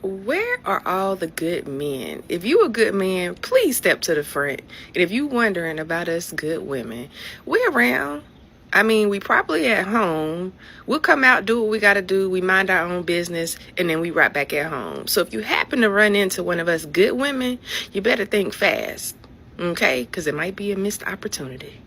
Where are all the good men? If you a good man, please step to the front. And if you wondering about us good women, we're around. I mean, we probably at home. We'll come out, do what we got to do. We mind our own business, and then we right back at home. So if you happen to run into one of us good women, you better think fast, okay? Because it might be a missed opportunity.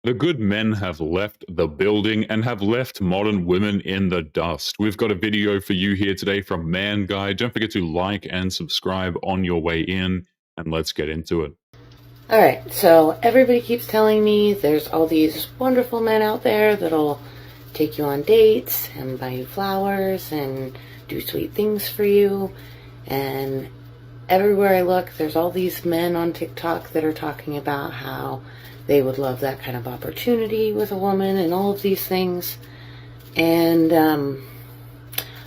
The good men have left the building and have left modern women in the dust. We've got a video for you here today from Man Guy. Don't forget to like and subscribe on your way in, and let's get into it. Alright, so everybody keeps telling me there's all these wonderful men out there that'll take you on dates and buy you flowers and do sweet things for you. And everywhere I look, there's all these men on TikTok that are talking about how they would love that kind of opportunity with a woman and all of these things. And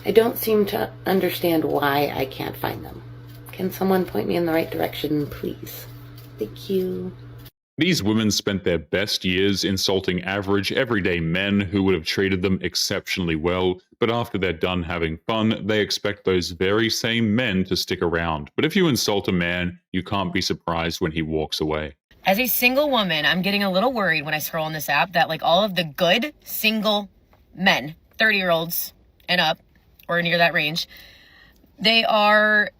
I don't seem to understand why I can't find them. Can someone point me in the right direction, please? Thank you. These women spent their best years insulting average, everyday men who would have treated them exceptionally well, but after they're done having fun, they expect those very same men to stick around. But if you insult a man, you can't be surprised when he walks away. As a single woman, I'm getting a little worried when I scroll on this app that like all of the good single men, 30-year-olds and up, or near that range, they are,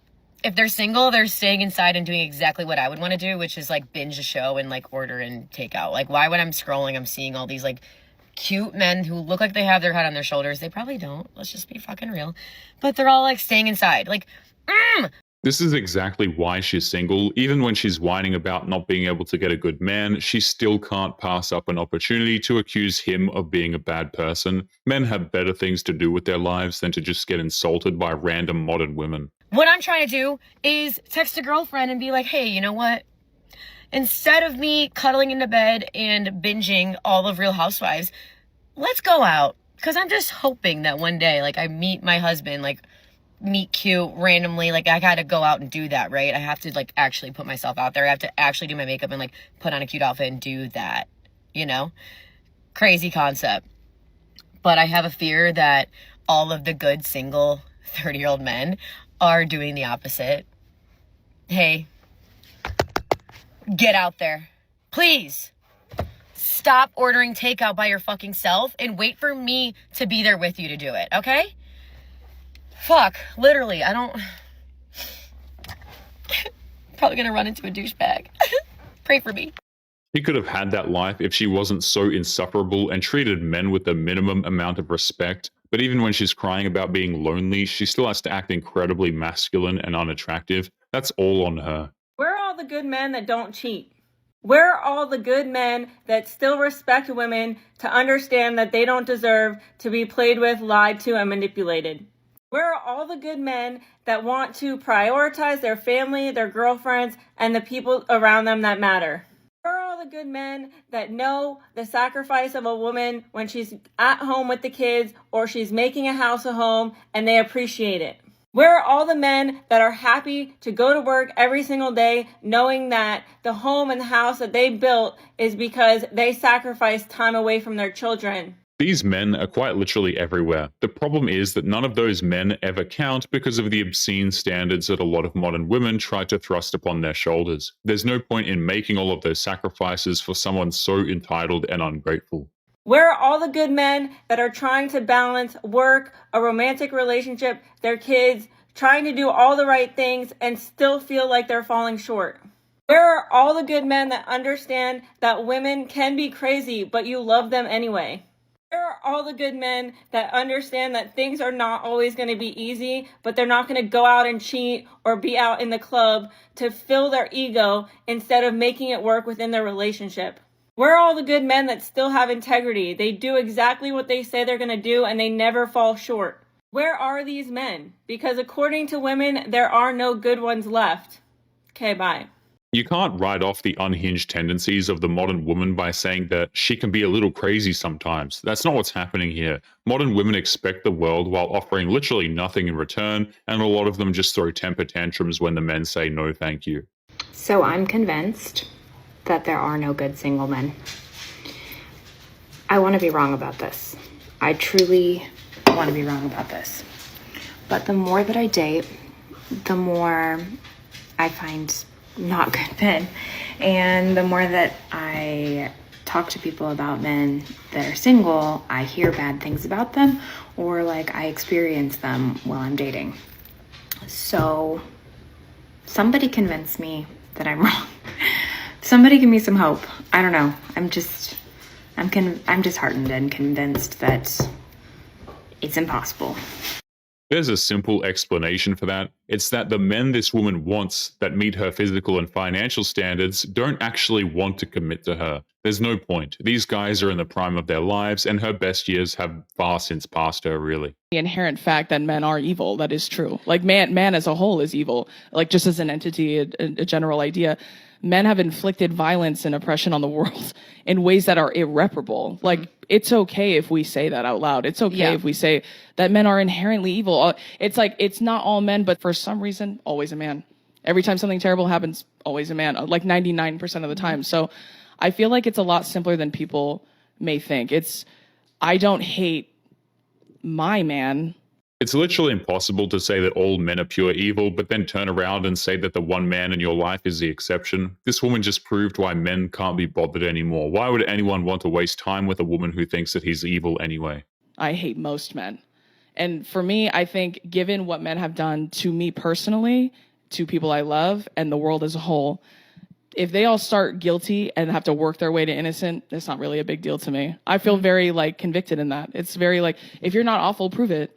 if they're single, they're staying inside and doing exactly what I would want to do, which is like binge a show and like order and take out. Like, why when I'm scrolling, I'm seeing all these like cute men who look like they have their head on their shoulders. They probably don't. Let's just be fucking real. But they're all like staying inside. Like, This is exactly why she's single. Even when she's whining about not being able to get a good man, she still can't pass up an opportunity to accuse him of being a bad person. Men have better things to do with their lives than to just get insulted by random modern women. What I'm trying to do is text a girlfriend and be like, hey, you know what? Instead of me cuddling into bed and binging all of Real Housewives, let's go out. Because I'm just hoping that one day, like, I meet my husband, like, meet cute randomly. Like, I gotta go out and do that, right? I have to, like, actually put myself out there. I have to actually do my makeup and, like, put on a cute outfit and do that, you know? Crazy concept. But I have a fear that all of the good single 30-year-old men are doing the opposite. Hey, get out there. Please. Stop ordering takeout by your fucking self and wait for me to be there with you to do it, okay? Fuck, literally, I don't... Probably gonna run into a douchebag. Pray for me. She could have had that life if she wasn't so insufferable and treated men with the minimum amount of respect. But even when she's crying about being lonely, she still has to act incredibly masculine and unattractive. That's all on her. Where are all the good men that don't cheat? Where are all the good men that still respect women to understand that they don't deserve to be played with, lied to, and manipulated? Where are all the good men that want to prioritize their family, their girlfriends, and the people around them that matter? Where are all the good men that know the sacrifice of a woman when she's at home with the kids or she's making a house a home and they appreciate it? Where are all the men that are happy to go to work every single day knowing that the home and the house that they built is because they sacrificed time away from their children? These men are quite literally everywhere. The problem is that none of those men ever count because of the obscene standards that a lot of modern women try to thrust upon their shoulders. There's no point in making all of those sacrifices for someone so entitled and ungrateful. Where are all the good men that are trying to balance work, a romantic relationship, their kids, trying to do all the right things and still feel like they're falling short? Where are all the good men that understand that women can be crazy, but you love them anyway? Where are all the good men that understand that things are not always going to be easy, but they're not going to go out and cheat or be out in the club to fill their ego instead of making it work within their relationship? Where are all the good men that still have integrity? They do exactly what they say they're going to do and they never fall short. Where are these men? Because according to women, there are no good ones left. Okay, bye. You can't write off the unhinged tendencies of the modern woman by saying that she can be a little crazy sometimes. That's not what's happening here. Modern women expect the world while offering literally nothing in return, and a lot of them just throw temper tantrums when the men say no thank you. So I'm convinced that there are no good single men. I want to be wrong about this. I truly want to be wrong about this. But the more that I date, the more I find not good men. And the more that I talk to people about men that are single, I hear bad things about them, or like I experience them while I'm dating. So somebody convince me that I'm wrong. Somebody give me some hope. I don't know. I'm disheartened and convinced that it's impossible. There's a simple explanation for that. It's that the men this woman wants that meet her physical and financial standards don't actually want to commit to her. There's no point. These guys are in the prime of their lives, and her best years have far since passed her, really. The inherent fact that men are evil, that is true. Like man as a whole is evil. Like just as an entity, a general idea. Men have inflicted violence and oppression on the world in ways that are irreparable. Like, it's okay if we say that out loud. It's okay if we say that men are inherently evil. It's like, it's not all men, but for some reason, always a man. Every time something terrible happens, always a man, like 99% of the time. So I feel like it's a lot simpler than people may think. I don't hate my man. It's literally impossible to say that all men are pure evil, but then turn around and say that the one man in your life is the exception. This woman just proved why men can't be bothered anymore. Why would anyone want to waste time with a woman who thinks that he's evil anyway? I hate most men. And for me, I think given what men have done to me personally, to people I love, and the world as a whole, if they all start guilty and have to work their way to innocent, it's not really a big deal to me. I feel very like convicted in that. It's very like, if you're not awful, prove it.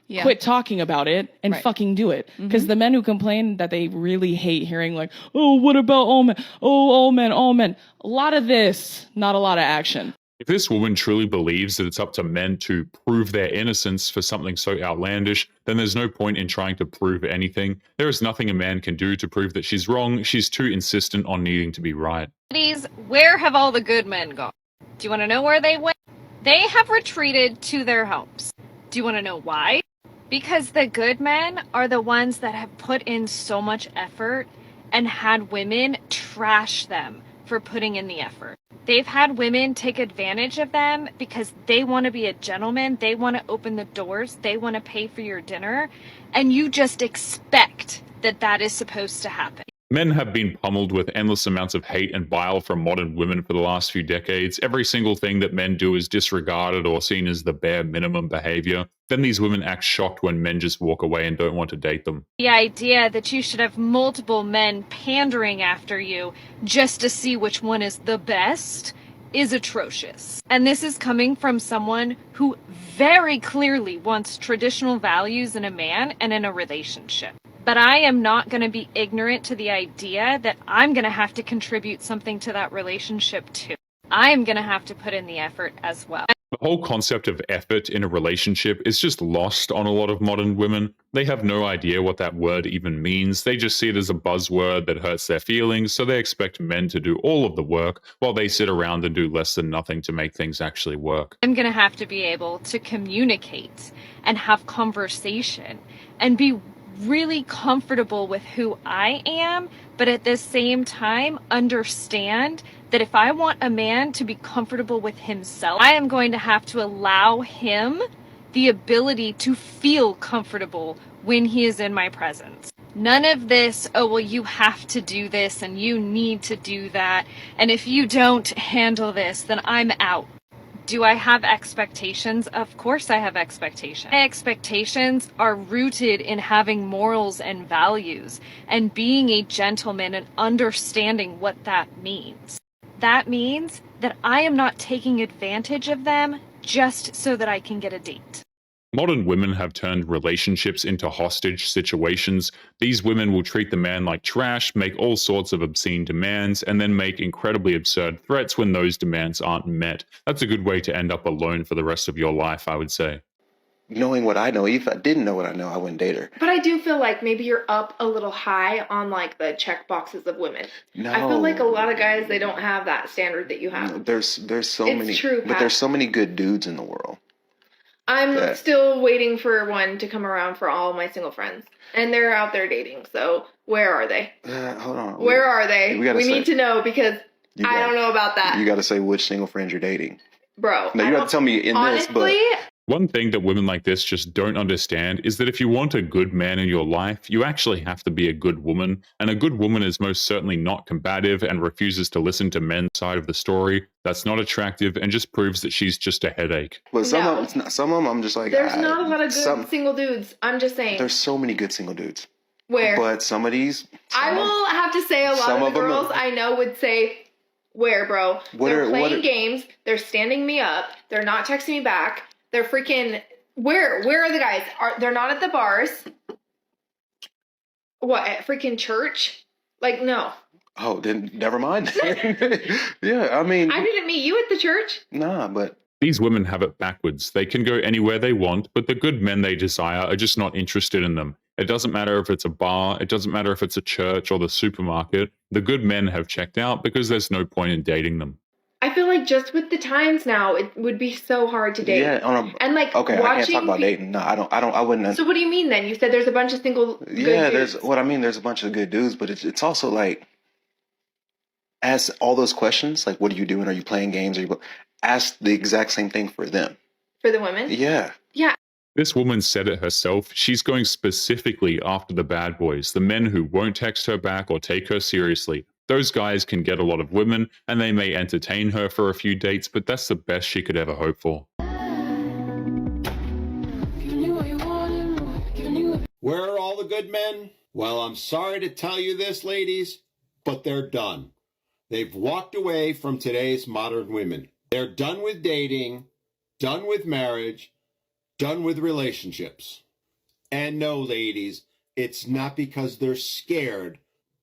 Yeah. Quit talking about it and fucking do it. Because the men who complain that they really hate hearing like, oh, what about all men? Oh, all men, all men. A lot of this, not a lot of action. If this woman truly believes that it's up to men to prove their innocence for something so outlandish, then there's no point in trying to prove anything. There is nothing a man can do to prove that she's wrong. She's too insistent on needing to be right. Ladies, where have all the good men gone? Do you want to know where they went? They have retreated to their homes. Do you want to know why? Because the good men are the ones that have put in so much effort and had women trash them for putting in the effort. They've had women take advantage of them because they want to be a gentleman, they want to open the doors, they want to pay for your dinner, and you just expect that that is supposed to happen. Men have been pummeled with endless amounts of hate and bile from modern women for the last few decades. Every single thing that men do is disregarded or seen as the bare minimum behavior. Then these women act shocked when men just walk away and don't want to date them. The idea that you should have multiple men pandering after you just to see which one is the best is atrocious. And this is coming from someone who very clearly wants traditional values in a man and in a relationship. But I am not going to be ignorant to the idea that I'm going to have to contribute something to that relationship too. I am going to have to put in the effort as well. The whole concept of effort in a relationship is just lost on a lot of modern women. They have no idea what that word even means. They just see it as a buzzword that hurts their feelings, so they expect men to do all of the work while they sit around and do less than nothing to make things actually work. I'm going to have to be able to communicate and have conversation and be really comfortable with who I am, but at the same time understand that if I want a man to be comfortable with himself, I am going to have to allow him the ability to feel comfortable when he is in my presence. None of this, oh, well, you have to do this and you need to do that, and if you don't handle this, then I'm out. Do I have expectations? Of course I have expectations. My expectations are rooted in having morals and values and being a gentleman and understanding what that means. That means that I am not taking advantage of them just so that I can get a date. Modern women have turned relationships into hostage situations. These women will treat the man like trash, make all sorts of obscene demands, and then make incredibly absurd threats when those demands aren't met. That's a good way to end up alone for the rest of your life, I would say. Knowing what I know, if I didn't know what I know, I wouldn't date her. But I do feel like maybe you're up a little high on like the check boxes of women. No. I feel like a lot of guys, they don't have that standard that you have. No, there's so It's many, true, but Pat. there's so many good dudes in the world. I'm still waiting for one to come around for all my single friends. And they're out there dating, so where are they? Hold on. Where are they? We need to know, because I don't know about that. You got to say which single friend you're dating. Bro. No, you don't have to tell me in honestly, this, but... One thing that women like this just don't understand is that if you want a good man in your life, you actually have to be a good woman. And a good woman is most certainly not combative and refuses to listen to men's side of the story. That's not attractive and just proves that she's just a headache. But some of them, I'm just like... there's not a lot of good single dudes. I'm just saying. There's so many good single dudes. Where? But some of these... I will have to say a lot of the girls I know would say... Where, bro? They're playing games. They're standing me up. They're not texting me back. They're freaking... Where are the guys? They're not at the bars. What, at freaking church? Like, no. Oh, then never mind. Yeah, I mean... I didn't meet you at the church. Nah, but... These women have it backwards. They can go anywhere they want, but the good men they desire are just not interested in them. It doesn't matter if it's a bar, it doesn't matter if it's a church or the supermarket. The good men have checked out because there's no point in dating them. I feel like just with the times now, it would be so hard to date. Yeah, and like okay, I can't talk about dating. No, I wouldn't. So what do you mean then? You said there's a bunch of single good dudes. There's what I mean. There's a bunch of good dudes, but it's also like, ask all those questions. Like, what are you doing? Are you playing games? Ask the exact same thing for them. For the women? Yeah. Yeah. This woman said it herself. She's going specifically after the bad boys, the men who won't text her back or take her seriously. Those guys can get a lot of women, and they may entertain her for a few dates, but that's the best she could ever hope for. Where are all the good men? Well, I'm sorry to tell you this, ladies, but they're done. They've walked away from today's modern women. They're done with dating, done with marriage, done with relationships. And no, ladies, it's not because they're scared,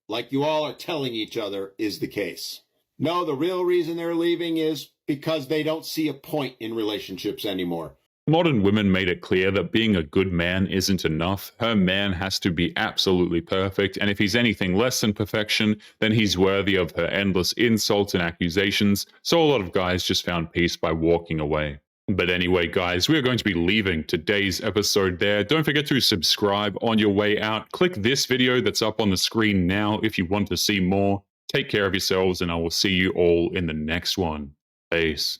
like you all are telling each other is the case. No, the real reason they're leaving is because they don't see a point in relationships anymore. Modern women made it clear that being a good man isn't enough. Her man has to be absolutely perfect, and if he's anything less than perfection, then he's worthy of her endless insults and accusations, so a lot of guys just found peace by walking away. But anyway, guys, we are going to be leaving today's episode there. Don't forget to subscribe on your way out. Click this video that's up on the screen now if you want to see more. Take care of yourselves, and I will see you all in the next one. Peace.